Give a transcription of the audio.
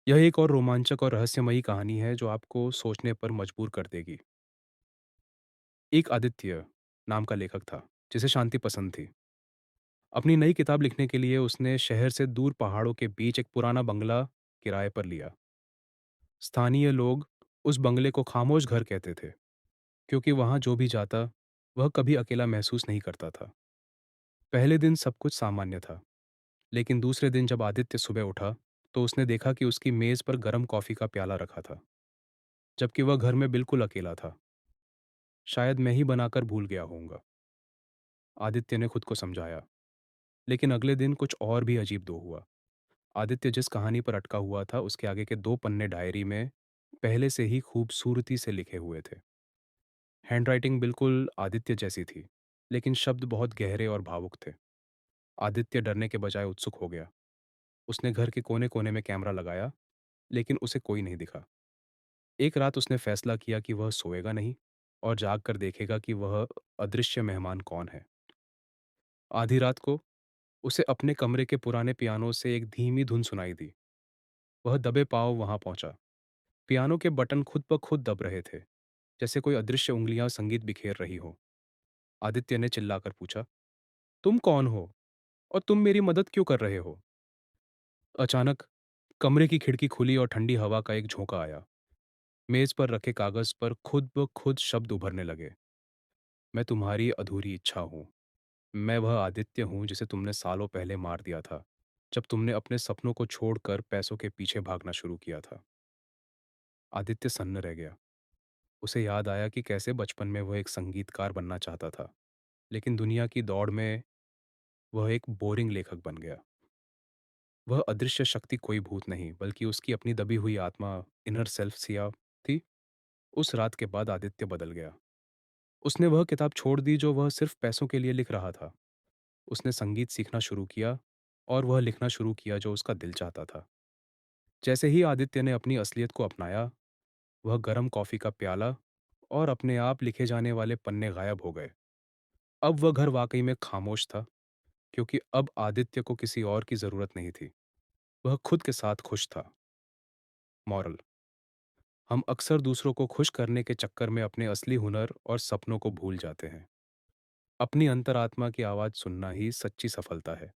यह एक और रोमांचक और रहस्यमयी कहानी है जो आपको सोचने पर मजबूर कर देगी। एक आदित्य नाम का लेखक था, जिसे शांति पसंद थी। अपनी नई किताब लिखने के लिए उसने शहर से दूर पहाड़ों के बीच एक पुराना बंगला किराए पर लिया। स्थानीय लोग उस बंगले को खामोश घर कहते थे, क्योंकि वहां जो भी जाता, वह कभी अकेला महसूस नहीं करता था। पहले दिन सब कुछ सामान्य था, लेकिन दूसरे दिन जब आदित्य सुबह उठा, तो उसने देखा कि उसकी मेज पर गर्म कॉफी का प्याला रखा था, जबकि वह घर में बिल्कुल अकेला था। शायद मैं ही बनाकर भूल गया होऊंगा, आदित्य ने खुद को समझाया। लेकिन अगले दिन कुछ और भी अजीब दो हुआ। आदित्य जिस कहानी पर अटका हुआ था, उसके आगे के दो पन्ने डायरी में पहले से ही खूबसूरती से लिखे हुए थे। हैंडराइटिंग बिल्कुल आदित्य जैसी थी, लेकिन शब्द बहुत गहरे और भावुक थे। आदित्य डरने के बजाय उत्सुक हो गया। उसने घर के कोने कोने में कैमरा लगाया, लेकिन उसे कोई नहीं दिखा। एक रात उसने फैसला किया कि वह सोएगा नहीं और जाग कर देखेगा कि वह अदृश्य मेहमान कौन है। आधी रात को उसे अपने कमरे के पुराने पियानो से एक धीमी धुन सुनाई दी। वह दबे पांव वहां पहुंचा। पियानो के बटन खुद ब खुद दब रहे थे, जैसे कोई अदृश्य उंगलियां संगीत बिखेर रही हो। आदित्य ने चिल्लाकर पूछा, तुम कौन हो और तुम मेरी मदद क्यों कर रहे हो? अचानक कमरे की खिड़की खुली और ठंडी हवा का एक झोंका आया। मेज पर रखे कागज पर खुद ब खुद शब्द उभरने लगे। मैं तुम्हारी अधूरी इच्छा हूं। मैं वह आदित्य हूं जिसे तुमने सालों पहले मार दिया था, जब तुमने अपने सपनों को छोड़कर पैसों के पीछे भागना शुरू किया था। आदित्य सन्न रह गया। उसे याद आया कि कैसे बचपन में वह एक संगीतकार बनना चाहता था, लेकिन दुनिया की दौड़ में वह एक बोरिंग लेखक बन गया। वह अदृश्य शक्ति कोई भूत नहीं, बल्कि उसकी अपनी दबी हुई आत्मा, इनर सेल्फ सिया थी। उस रात के बाद आदित्य बदल गया। उसने वह किताब छोड़ दी जो वह सिर्फ पैसों के लिए लिख रहा था। उसने संगीत सीखना शुरू किया और वह लिखना शुरू किया जो उसका दिल चाहता था। जैसे ही आदित्य ने अपनी असलियत को अपनाया, वह गर्म कॉफी का प्याला और अपने आप लिखे जाने वाले पन्ने गायब हो गए। अब वह घर वाकई में खामोश था, क्योंकि अब आदित्य को किसी और की जरूरत नहीं थी। वह खुद के साथ खुश था। मॉरल: हम अक्सर दूसरों को खुश करने के चक्कर में अपने असली हुनर और सपनों को भूल जाते हैं। अपनी अंतरात्मा की आवाज सुनना ही सच्ची सफलता है।